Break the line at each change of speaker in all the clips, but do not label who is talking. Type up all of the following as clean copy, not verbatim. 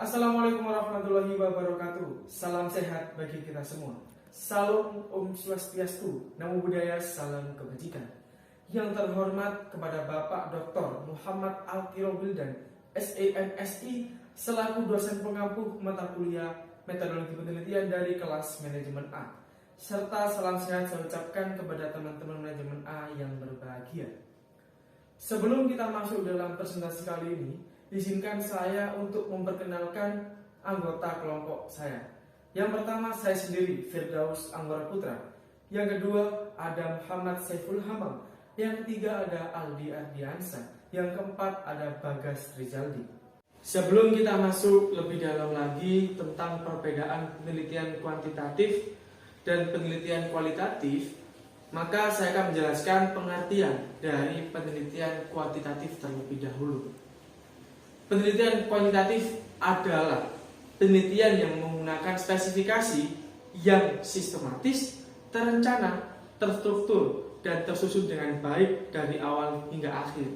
Assalamualaikum warahmatullahi wabarakatuh. Salam sehat bagi kita semua. Salam Om Swastiastu, Namo Buddhaya, salam kebajikan. Yang terhormat kepada Bapak Dr. Muhammad Al-Kirobil dan SAMSI selaku dosen pengampu mata kuliah metodologi penelitian dari kelas manajemen A. Serta salam sehat saya ucapkan kepada teman-teman manajemen A yang berbahagia. Sebelum kita masuk dalam presentasi kali ini, izinkan saya untuk memperkenalkan anggota kelompok saya. Yang pertama saya sendiri, Firdaus Anwar Putra. Yang kedua ada Muhammad Saiful Hamam. Yang ketiga ada Aldi Ardiansa. Yang keempat ada Bagas Rizaldi. Sebelum kita masuk lebih dalam lagi tentang perbedaan penelitian kuantitatif dan penelitian kualitatif, maka saya akan menjelaskan pengertian dari penelitian kuantitatif terlebih dahulu. Penelitian kuantitatif adalah penelitian yang menggunakan spesifikasi yang sistematis, terencana, terstruktur, dan tersusun dengan baik dari awal hingga akhir.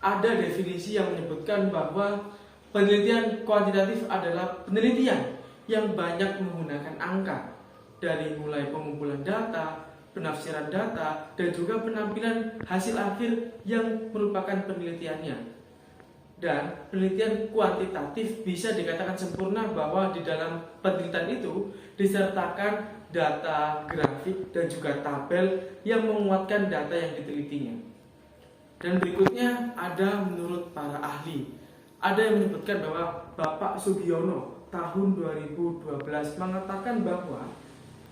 Ada definisi yang menyebutkan bahwa penelitian kuantitatif adalah penelitian yang banyak menggunakan angka, dari mulai pengumpulan data, penafsiran data, dan juga penampilan hasil akhir yang merupakan penelitiannya. Dan penelitian kuantitatif bisa dikatakan sempurna bahwa di dalam penelitian itu disertakan data, grafik, dan juga tabel yang menguatkan data yang ditelitinya. Dan berikutnya ada menurut para ahli. Ada yang menyebutkan bahwa Bapak Sugiono tahun 2012 mengatakan bahwa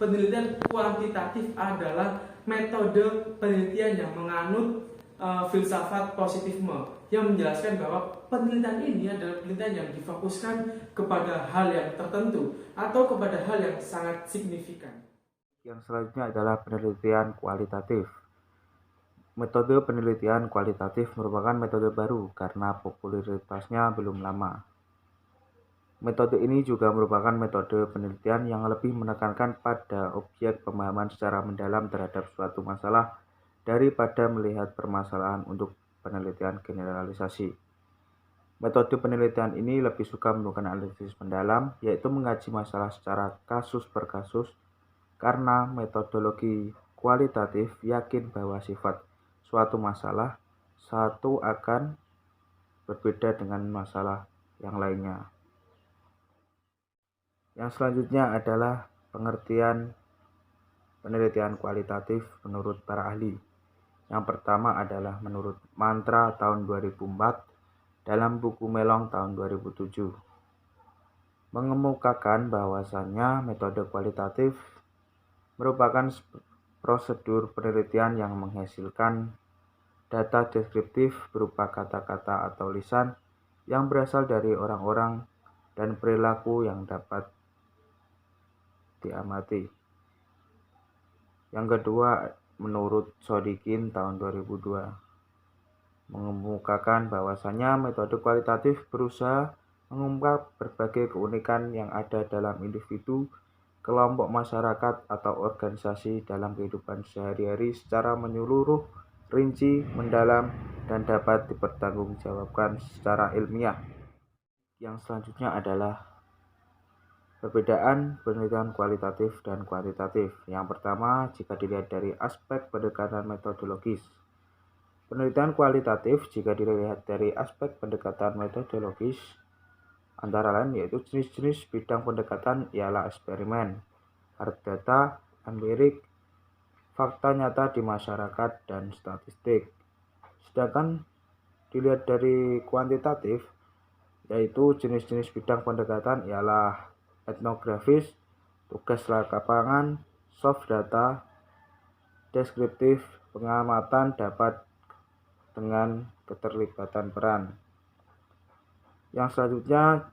penelitian kuantitatif adalah metode penelitian yang menganut filsafat positifisme yang menjelaskan bahwa penelitian ini adalah penelitian yang difokuskan kepada hal yang tertentu atau kepada hal yang sangat signifikan.
Yang selanjutnya adalah penelitian kualitatif. Metode penelitian kualitatif merupakan metode baru karena popularitasnya belum lama. Metode ini juga merupakan metode penelitian yang lebih menekankan pada objek pemahaman secara mendalam terhadap suatu masalah daripada melihat permasalahan untuk penelitian generalisasi. Metode penelitian ini lebih suka melakukan analisis mendalam, yaitu mengkaji masalah secara kasus per kasus, karena metodologi kualitatif yakin bahwa sifat suatu masalah satu akan berbeda dengan masalah yang lainnya. Yang selanjutnya adalah pengertian penelitian kualitatif menurut para ahli. Yang pertama adalah menurut Mantra tahun 2004 dalam buku Melong tahun 2007. Mengemukakan bahwasannya metode kualitatif merupakan prosedur penelitian yang menghasilkan data deskriptif berupa kata-kata atau lisan yang berasal dari orang-orang dan perilaku yang dapat diamati. Yang kedua, menurut Sodikin tahun 2002, mengemukakan bahwasanya metode kualitatif berusaha mengungkap berbagai keunikan yang ada dalam individu, kelompok masyarakat, atau organisasi dalam kehidupan sehari-hari secara menyeluruh, rinci, mendalam, dan dapat dipertanggungjawabkan secara ilmiah. Yang selanjutnya adalah perbedaan penelitian kualitatif dan kuantitatif. Yang pertama, jika dilihat dari aspek pendekatan metodologis. Penelitian kualitatif jika dilihat dari aspek pendekatan metodologis antara lain yaitu jenis-jenis bidang pendekatan ialah eksperimen, hard data, empirik, fakta nyata di masyarakat, dan statistik. Sedangkan dilihat dari kuantitatif yaitu jenis-jenis bidang pendekatan ialah etnografis, tugas lapangan, soft data, deskriptif, pengamatan dapat dengan keterlibatan peran. Yang selanjutnya,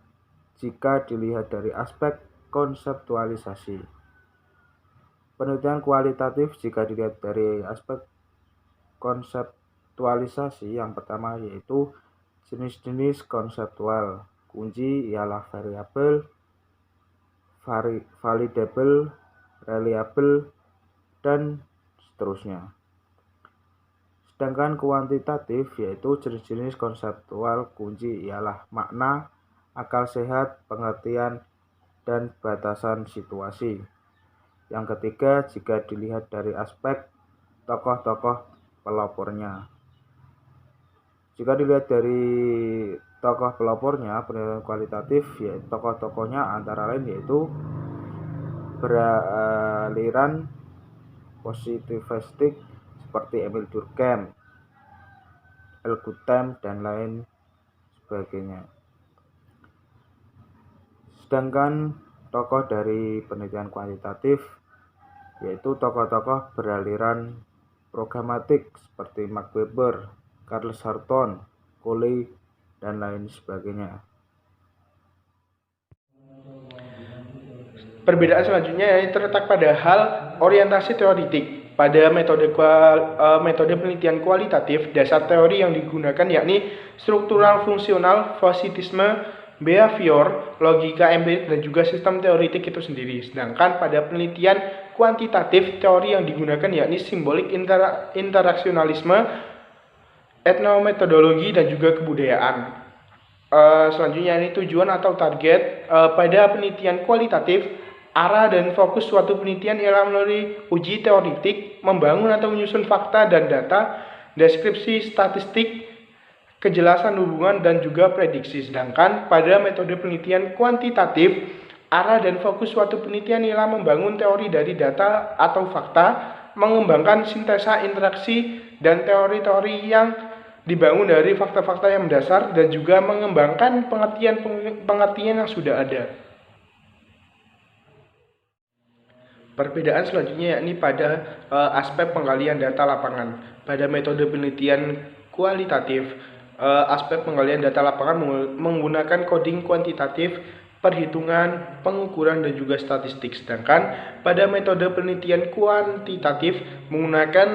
jika dilihat dari aspek konseptualisasi. Penelitian kualitatif jika dilihat dari aspek konseptualisasi, yang pertama yaitu jenis-jenis konseptual. Kunci ialah variabel, validable, reliable, dan seterusnya. Sedangkan kuantitatif yaitu jenis-jenis konseptual kunci ialah makna, akal sehat, pengertian, dan batasan situasi. Yang ketiga, jika dilihat dari aspek tokoh-tokoh pelopornya. Jika dilihat dari tokoh pelopornya, penilaian kualitatif yaitu tokoh-tokohnya antara lain yaitu beraliran positivistik seperti Emil Durkheim, El-Ghutam, dan lain sebagainya. Sedangkan tokoh dari penelitian kuantitatif yaitu tokoh-tokoh beraliran programatik seperti Max Weber, Karl Sarton, Coley, dan lain sebagainya.
Perbedaan selanjutnya yang terletak pada hal orientasi teoritik. Pada metode penelitian kualitatif, dasar teori yang digunakan yakni struktural fungsional, positisme, behavior, logika empirik, dan juga sistem teoritik itu sendiri. Sedangkan pada penelitian kuantitatif, teori yang digunakan yakni simbolik, interaksionalisme, etnometodologi, dan juga kebudayaan. Selanjutnya ini tujuan atau target. Pada penelitian kualitatif, arah dan fokus suatu penelitian ialah melalui uji teoritik, membangun atau menyusun fakta dan data, deskripsi statistik, kejelasan hubungan, dan juga prediksi. Sedangkan pada metode penelitian kuantitatif, arah dan fokus suatu penelitian ialah membangun teori dari data atau fakta, mengembangkan sintesa interaksi dan teori-teori yang dibangun dari fakta-fakta yang mendasar, dan juga mengembangkan pengertian yang sudah ada. Perbedaan selanjutnya yakni pada aspek penggalian data lapangan. Pada metode penelitian kualitatif, aspek penggalian data lapangan menggunakan coding kuantitatif, perhitungan, pengukuran, dan juga statistik. Sedangkan pada metode penelitian kuantitatif menggunakan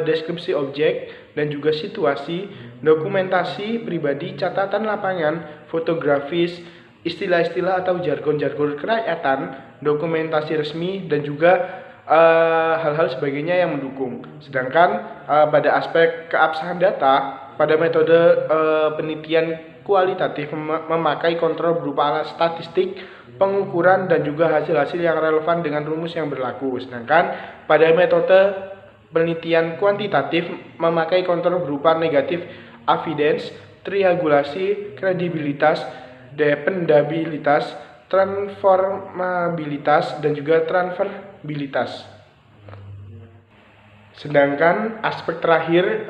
deskripsi objek dan juga situasi, dokumentasi pribadi, catatan lapangan, fotografis, istilah-istilah atau jargon-jargon kerakyatan, dokumentasi resmi, dan juga hal-hal sebagainya yang mendukung. Sedangkan pada aspek keabsahan data, pada metode penelitian kualitatif memakai kontrol berupa alat statistik, pengukuran, dan juga hasil-hasil yang relevan dengan rumus yang berlaku. Sedangkan pada metode penelitian kuantitatif memakai kontrol berupa negatif evidence, triangulasi, kredibilitas, dependabilitas, transformabilitas, dan juga transferabilitas. Sedangkan aspek terakhir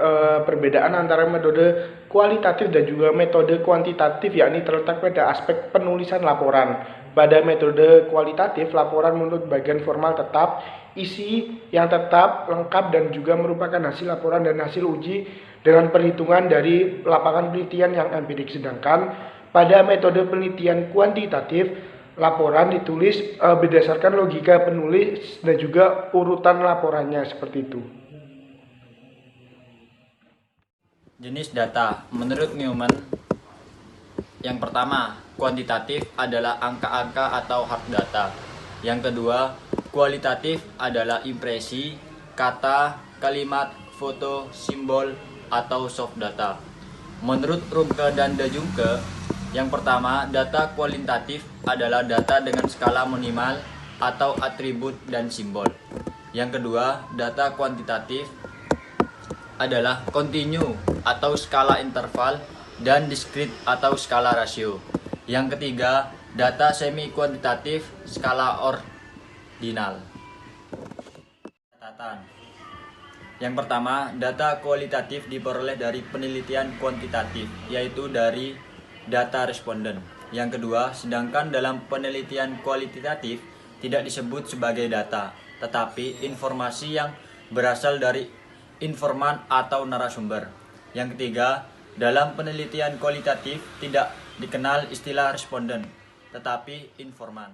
perbedaan antara metode kualitatif dan juga metode kuantitatif yakni terletak pada aspek penulisan laporan. Pada metode kualitatif, laporan menurut bagian formal tetap, isi yang tetap, lengkap, dan juga merupakan hasil laporan dan hasil uji dengan perhitungan dari lapangan penelitian yang empirik. Sedangkan pada metode penelitian kuantitatif, laporan ditulis berdasarkan logika penulis dan juga urutan laporannya seperti itu.
Jenis data menurut Newman, yang pertama, kuantitatif adalah angka-angka atau hard data. Yang kedua, kualitatif adalah impresi, kata, kalimat, foto, simbol, atau soft data. Menurut Rumke dan De Jonge, yang pertama, data kualitatif adalah data dengan skala minimal atau atribut dan simbol. Yang kedua, data kuantitatif adalah kontinu atau skala interval dan diskrit atau skala rasio. Yang ketiga, data semi kuantitatif skala ordinal. Catatan. Yang pertama, data kualitatif diperoleh dari penelitian kuantitatif, yaitu dari data responden. Yang kedua, sedangkan dalam penelitian kualitatif tidak disebut sebagai data, tetapi informasi yang berasal dari informan atau narasumber. Yang ketiga, dalam penelitian kualitatif tidak dikenal istilah responden, tetapi informan.